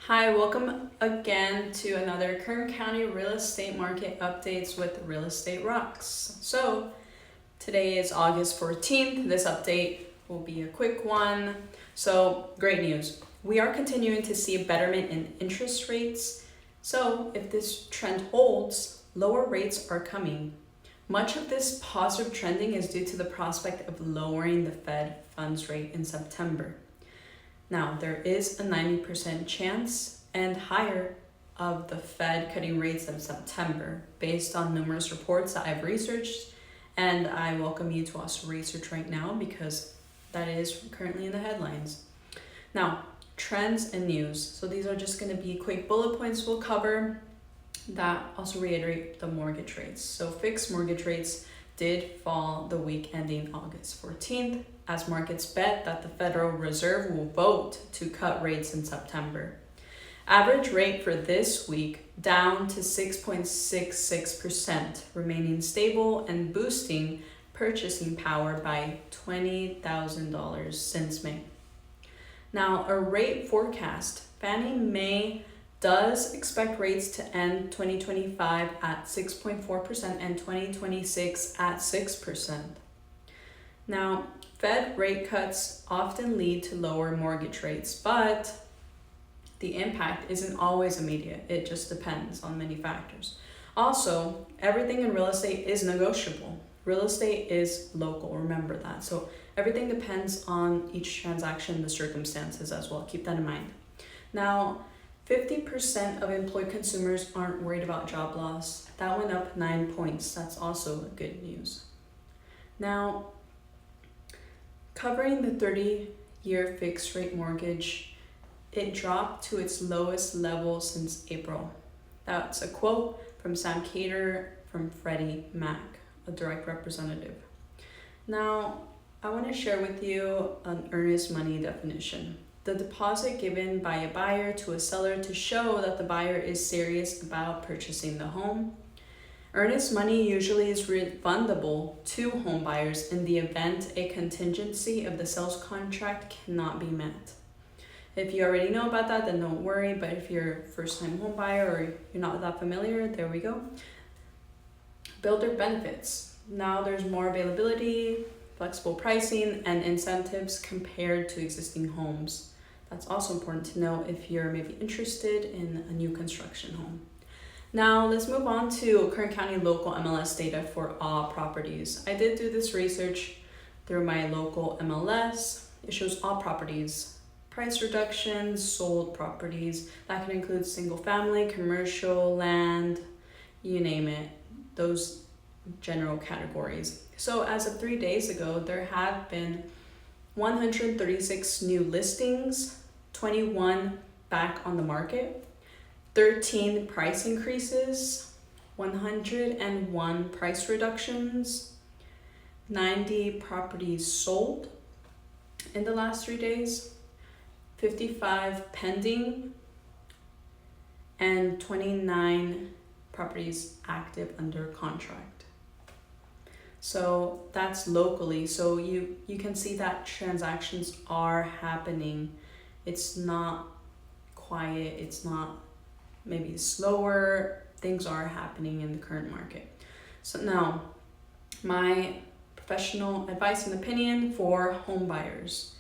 Hi, welcome again to another Kern County real estate market updates with Real Estate Roxx. So today is August 14th. This update will be a quick one. So great news. We are continuing to see a betterment in interest rates. So if this trend holds, lower rates are coming. Much of this positive trending is due to the prospect of lowering the Fed funds rate in September. Now, there is a 90% chance and higher of the Fed cutting rates in September based on numerous reports that I've researched, and I welcome you to also research right now because that is currently in the headlines. Now, trends and news. So these are just going to be quick bullet points we'll cover that also reiterate the mortgage rates. So fixed mortgage rates did fall the week ending August 14th, as markets bet that the Federal Reserve will vote to cut rates in September. Average rate for this week down to 6.66%, remaining stable and boosting purchasing power by $20,000 since May. Now, a rate forecast. Fannie Mae does expect rates to end 2025 at 6.4% and 2026 at 6%. Now, Fed rate cuts often lead to lower mortgage rates, but the impact isn't always immediate. It just depends on many factors. Also, everything in real estate is negotiable. Real estate is local, remember that. So everything depends on each transaction, the circumstances as well. Keep that in mind. Now, 50% of employed consumers aren't worried about job loss. That went up 9 points. That's also good news. Now, covering the 30-year fixed rate mortgage, it dropped to its lowest level since April. That's a quote from Sam Cater from Freddie Mac, a direct representative. Now, I want to share with you an earnest money definition. The deposit given by a buyer to a seller to show that the buyer is serious about purchasing the home. Earnest money usually is refundable to home buyers in the event a contingency of the sales contract cannot be met. If you already know about that, then don't worry, but if you're a first-time home buyer or you're not that familiar, there we go. Builder benefits. Now there's more availability, flexible pricing, and incentives compared to existing homes. That's also important to know if you're maybe interested in a new construction home. Now let's move on to Kern County local MLS data for all properties. I did do this research through my local MLS. It shows all properties, price reductions, sold properties. That can include single family, commercial, land, you name it, those general categories. So as of 3 days ago, there have been 136 new listings, 21 back on the market, 13 price increases, 101 price reductions, 90 properties sold in the last 3 days, 55 pending, and 29 properties active under contract. So that's locally. So you can see that transactions are happening. It's not quiet. It's not maybe slower. Things are happening in the current market. So now, my professional advice and opinion for home buyers.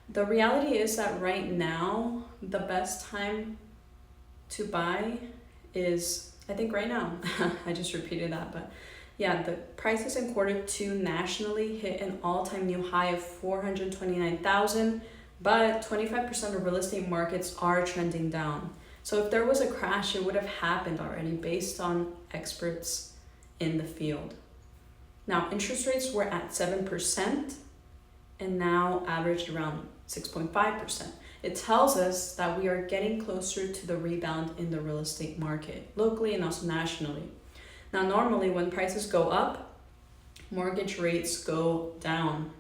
The reality is that right now, the best time to buy is, I think right now, I just repeated that, but yeah, the prices in Q2 nationally hit an all-time new high of 429,000, but 25% of real estate markets are trending down. So if there was a crash, it would have happened already based on experts in the field. Now, interest rates were at 7% and now averaged around 6.5%. It tells us that we are getting closer to the rebound in the real estate market, locally and also nationally. Now, normally when prices go up, mortgage rates go down.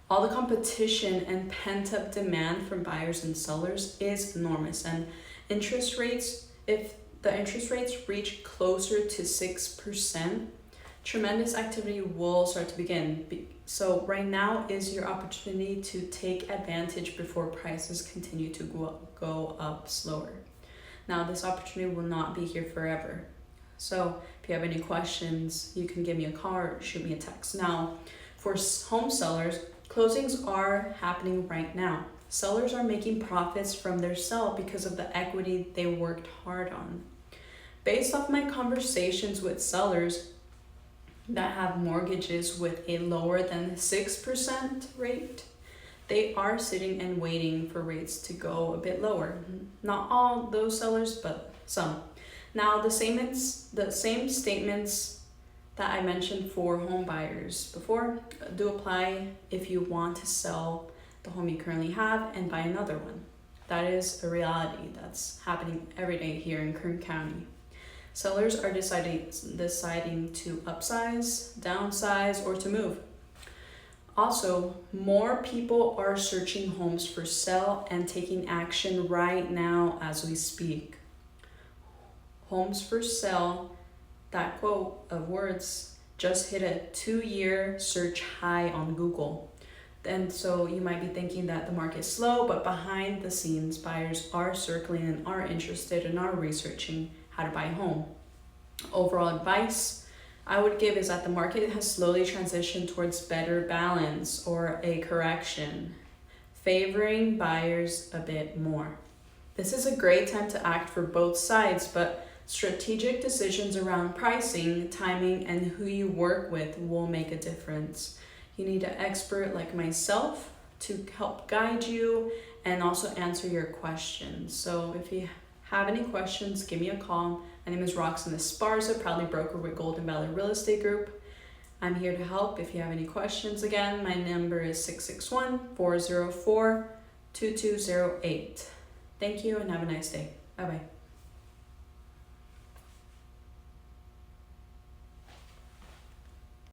All the competition and pent-up demand from buyers and sellers is enormous. And interest rates, if the interest rates reach closer to 6%, tremendous activity will start to begin. So right now is your opportunity to take advantage before prices continue to go up slower. Now, this opportunity will not be here forever. So if you have any questions, you can give me a call or shoot me a text. Now, for home sellers, closings are happening right now. Sellers are making profits from their sale because of the equity they worked hard on. Based off my conversations with sellers that have mortgages with a lower than 6% rate, they are sitting and waiting for rates to go a bit lower. Not all those sellers, but some. Now, the same statements that I mentioned for home buyers before do apply if you want to sell the home you currently have and buy another one. That is a reality that's happening every day here in Kern County. Sellers are deciding to upsize, downsize, or to move. Also, more people are searching homes for sale and taking action right now as we speak. Homes for sale, that quote of words, just hit a 2-year search high on Google. And so you might be thinking that the market's slow, but behind the scenes, buyers are circling and are interested and are researching how to buy a home. Overall advice I would give is that the market has slowly transitioned towards better balance or a correction, favoring buyers a bit more. This is a great time to act for both sides, but strategic decisions around pricing, timing, and who you work with will make a difference. You need an expert like myself to help guide you and also answer your questions. So if you have any questions, give me a call. My name is Roxx and Esparza, proudly broker with Golden Valley Real Estate Group. I'm here to help if you have any questions. Again, my number is 661-404-2208. Thank you and have a nice day. Bye-bye.